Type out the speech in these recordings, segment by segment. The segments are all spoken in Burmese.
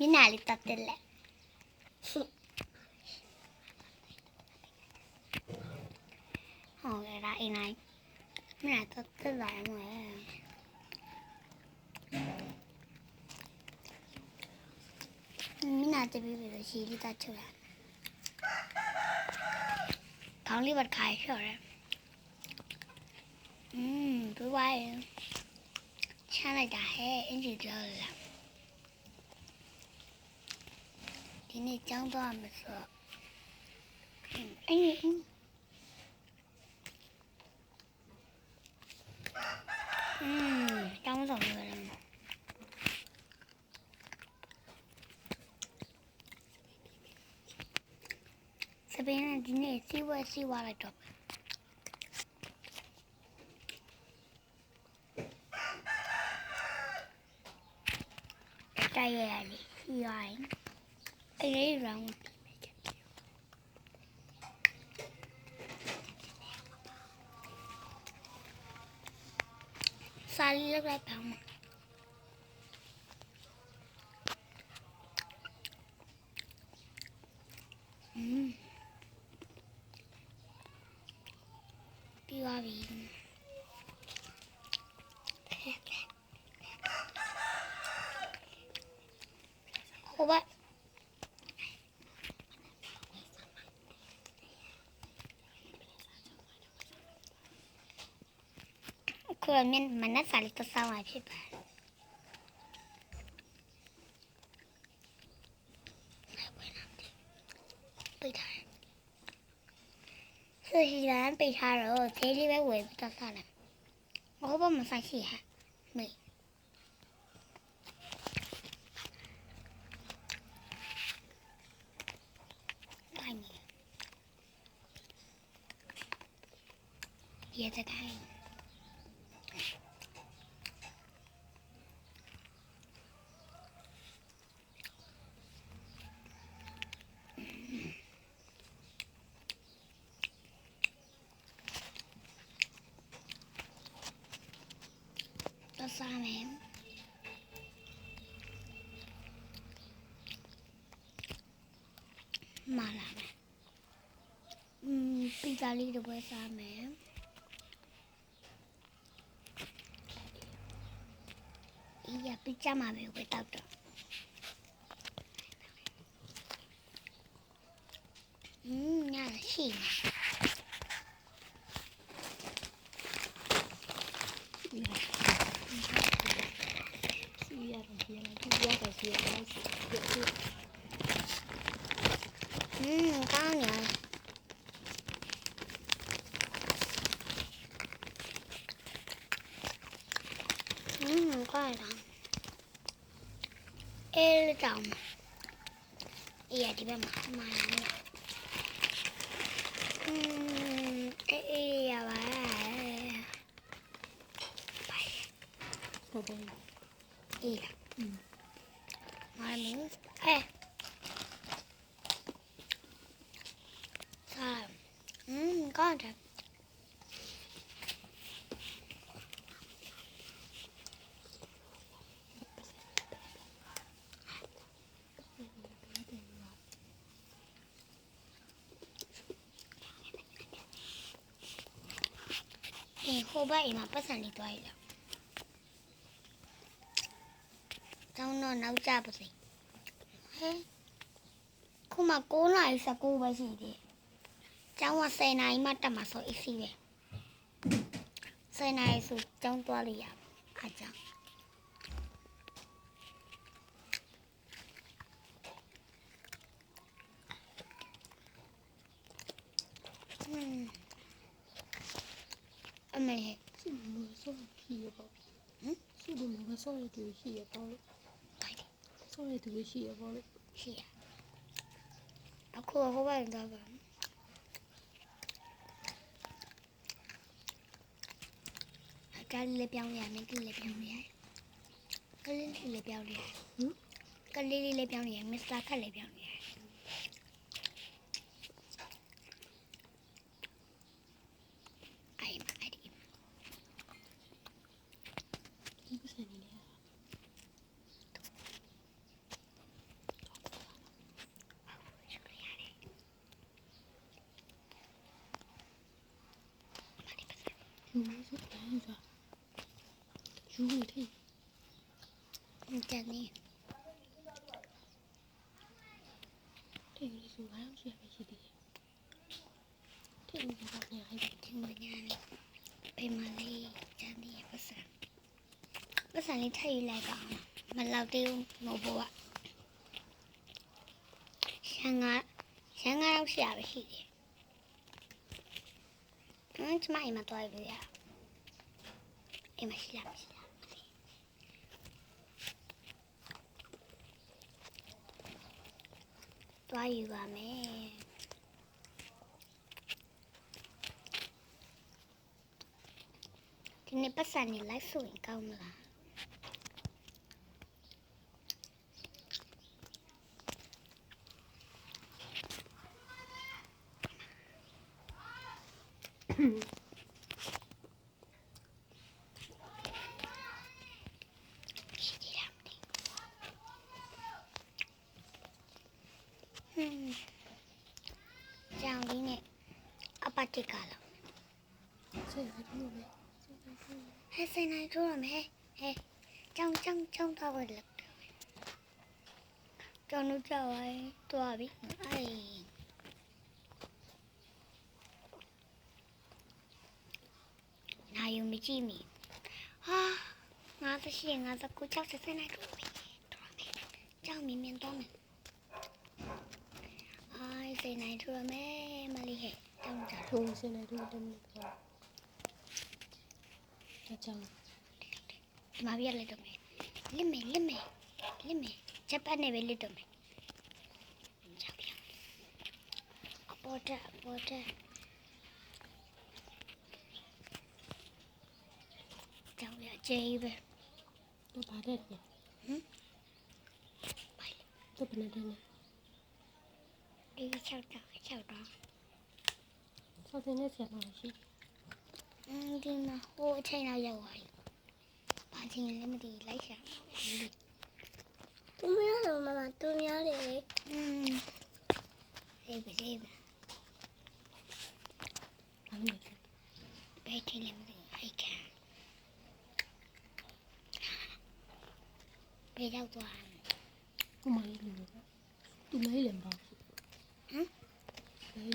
Mina li tatile. Oh, ra inai. Mina tatile mo Mina te bibi si li tatile. Thằng li bật khai rồi. Bye bye. Cha này đã hết anh chỉ giờ là. Thì này chẳng to mà sợ. Anh trong rồi rồi. Sao bên này thì này siwa lại chọc. Đây là gì rồi? Anh ấy rằng sao đi lớp lại bảo mà đi qua vì cô bạn 그러면 만나 살리또 싸워 해봐. Khi là bị tha rồi thế đi bé quỷ ta sao này? Có bao mà sai gì hả? Mày. Cái gì? Giờ ta cái. Tao sao mẹ? Mà làm này. Pizza đi được với sao mẹ? Ý giờ pizza mà về với tao rồi. Nhà là gì mà? Có nhờ. Có rồi đó. Ê chồng. Giờ thì bé mặc mà làm ê bà. Bye. Ê. Mà miếng. Ê. Sao? Có rồi. Khô vậy mà bắt sản đi toài rồi. Trong nó nấu cha bật gì? Cô mà cô này sao cô bà gì đi? Trong mà xe này mà tầm mà sợ ít gì vậy? Xe này sụt trong toa lì à? À chẳng. Mày Sư đừng có soi khi ở bao. Sư đừng có soi từ khi ở bao. Soi từ khi ở bao. Khi à? Nó khô không phải đâu vậy? Cái lê béo này, mấy cái lê béo này. Cái lê béo này. Cái lê béo này, mấy cái lê béo này. 没事，没事。如果他真的，这个是晚上吃还是的？这个是早点还是？听不见了，被妈嘞，真的不是，不是你太来搞了，没老丢萝卜啊，香港是啊不是的，这嘛也没多一个呀，也没是啦不是啦。သွားယူပါမယ်ဒီနေ့ပတ်စံနေလိုက်ဆိုရင်ကောင်းမလားကြောင်လေးနဲ့အပတိကလာ这个还挺有的。ဟဲ့စိနေထိုးရမယ်ဟဲ့ကြောင်တော့ပဲလက်ကြောင်တို့ကြောက်ရဲတွားပြီအေးနိုင်ယူမကြည့်မိဟာ58 59 60စိနေထိုးပြီကြောင်မြင်တော့မယ်aiစိနေထိုးရမယ်မလေးဟဲ့ကြောင်ကြ ထိုးစနေထိုးတယ်မျိုးပေါ့အချောင်း ဒီမှာပြရလိုက်တော့မယ်လစ်မယ်ချက်ပတ်နေပဲလစ်တော့မယ်ကြောက်ရအပေါ်တက်ကြောက်ရကျေးပဲ တော့ဗာတဲ့ပြန် ပိုင် တော့ဘယ်နဲ့တယ်လဲ ဒီ6တော့ ဆောက်တဲ့နဲ့ဆက်လာရှိ ဒီမှာဟိုအချိန်တော့ရောက်သွားပြီဘာချင်းလည်းမသိလိုက်ရှာသူများတော့မမသူများလေအေးပဲ ဘာလို့လဲ ဘယ်ချင်းလည်းမသိအိုက်ခံဘယ်ရောက်သွား ကိုမလေးလူကသူမလေးလည်းမပေါ့ဟမ်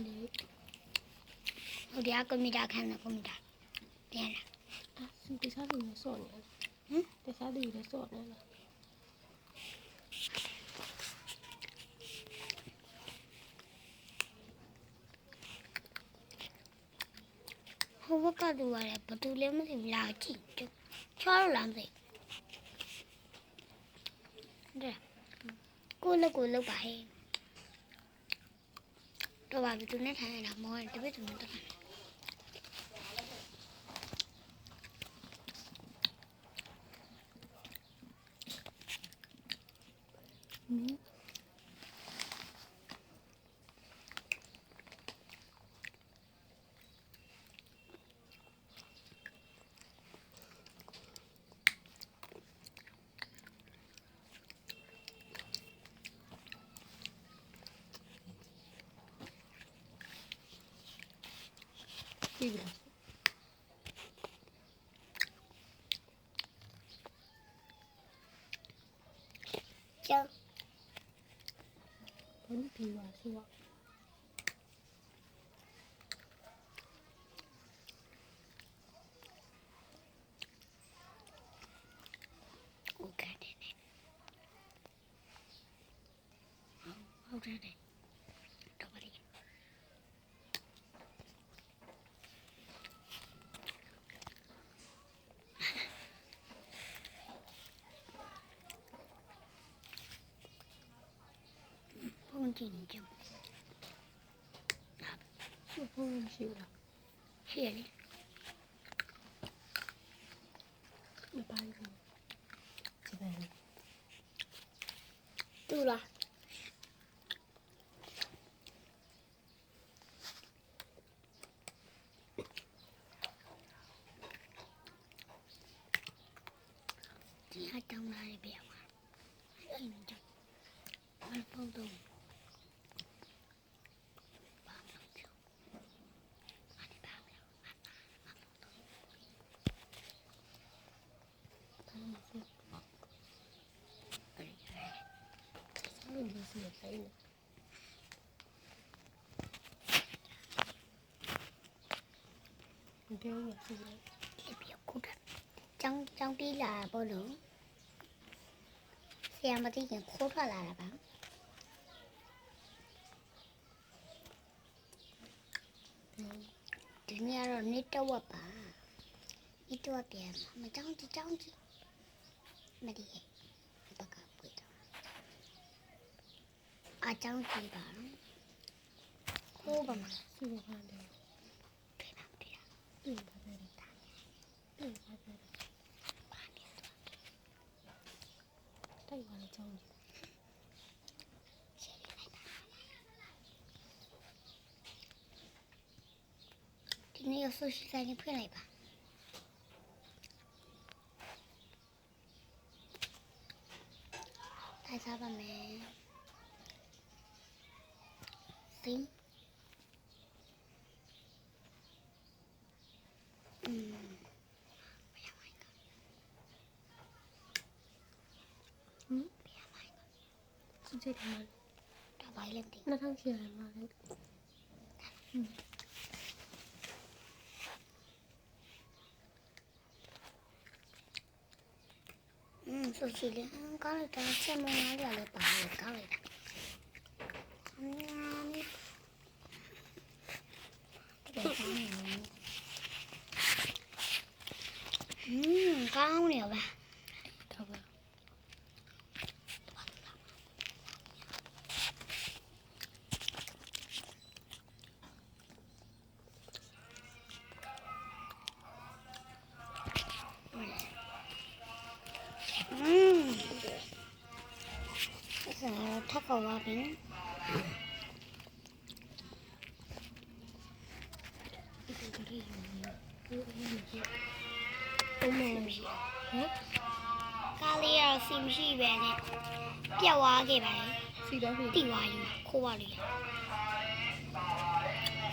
လေး ဟိုတရားကွန်ပျူတာခန်းနဲ့ကွန်ပျူတာပြန်လာ အာသူတခြားလူနဲ့စော့နေတယ်တခြားလူနဲ့စော့နေလား ဟိုဘက်ကသူကလည်းဘသူလည်းမသိဘူးလာကြည့်ချောလို့လားမသိတဲ့ကိုလောက်ပါဟဲ့တော့ဘာသူနဲ့ထိုင်နေတာမောတပည့်သူနဲ့ထိုင် ကြည့်ကြ ကျောင်း ဘာလို့ပြေးပါဆိုတော့ ဟုတ်ကဲ့တယ်ဟုတ်တယ်တော့ပါလိဘုန်းကြီးနေကြ ဘုံမရှိဘူးလား ရှိရလေ မပါဘူးဒီပဲ တူလားဒီဟာတောင်းလာရပြပါအဲ့နေကြဘာပုံတော့ဘာလို့ပြောဘာလဲဘာလဲ စီရဆိုင်နေတယ်ရစီရ ဒီပြခုတာကျောင်းတီးလာပေါ့လို့ဆရာမသိခင်ခိုးထွက်လာတာပါဒီနေ့ကတော့နေ့တော့ဝတ်ပါနေ့တော့ပြန်မကျောင်းကြီးမဒီဘက်ကပွေတော့အကျောင်းကြီးပါခိုးပါမ စီရပါတယ် တွေ့ပါ ပြင်ပါတယ်ပြင်ပါတယ်တိုက်ပါလေကြောင်းကြီး ဒီနေ့ရဆိုရှယ်ဆိုင်ဖွင့်လိုက်ပါထိုင်စားပါမယ်စင်းစစ်စစ်မှာ ဒါပါလေတင် 2000ရမှာလေ ဆိုရှယ်လေကောင်းတာဆက်မလာရလေပါလေကောင်းလိုက်တာကောင်းနေပါ တော့ပါ ထပ်ခေါ်ပါပြီ ဒီကလေးယူနေဘူးအေးနေပြီပုံမှန်မရှိဟမ် ကားလေးကတော့စီမရှိပဲနဲ့ပြတ်သွားခဲ့ပါလေ စီတော့ပြီ တိသွားယူခိုးပါလေ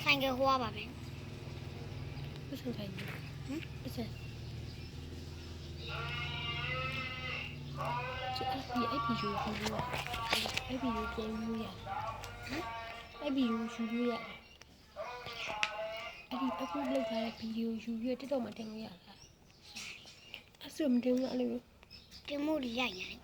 ဆိုင်ကဟိုပါပဲ 不成才艺，不是。这你爱比如输入啊，爱比如变输呀，爱比如输入呀，爱不录下来比如输入这都没听呀，啊是没听呀嘞， တင်မှုတွေရိုက်ရတယ်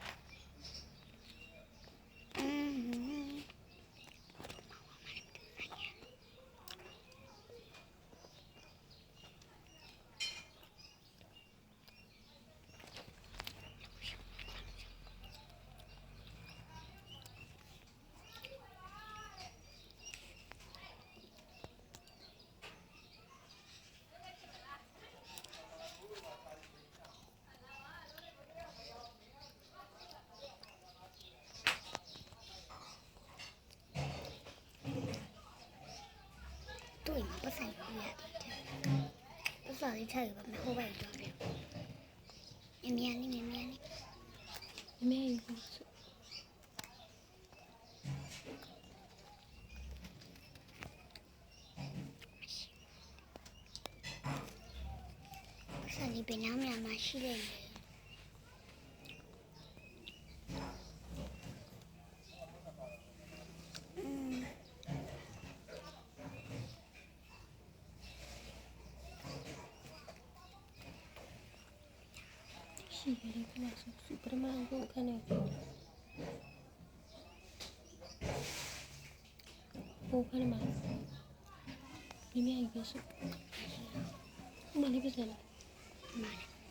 တွေ့မှာပတ်ဆိုင်ပြရတယ်ပတ်ဆိုင်လေးထည့်ပါမယ်ဟိုဘက်ကြောတယ်မြင်လေး 没有。 ပတ်ဆိုင်လေးပြန်နားမှာရှိနေတယ် 是的，看来是super man，我看那个，我看了吗？里面有个是，哪里不是呢？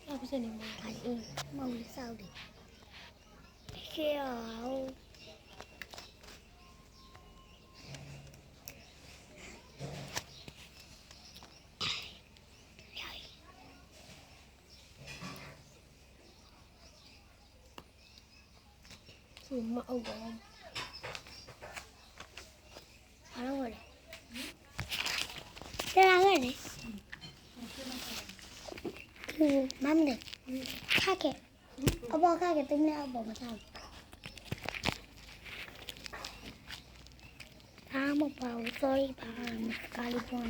那不是你吗？嗯。 မဟုတ်ဘူးစောက်တယ်ရှေ့အောင် 是嘛？哦， ဘာလို့လဲတရားခဲ့လေမမလေးခါခဲ့အပေါ်ခါခဲ့တင်းနေအပေါ်မစားဘူးအားမပါဘူး sorry ပါကာလီပွန်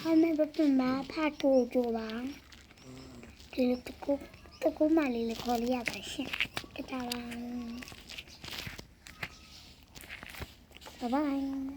ဟာ မေဘပမာဖတ်ကိုကြပါဒီတကူမလေးလေးခေါ်ရပါရှင်ကတာပါဘိုင်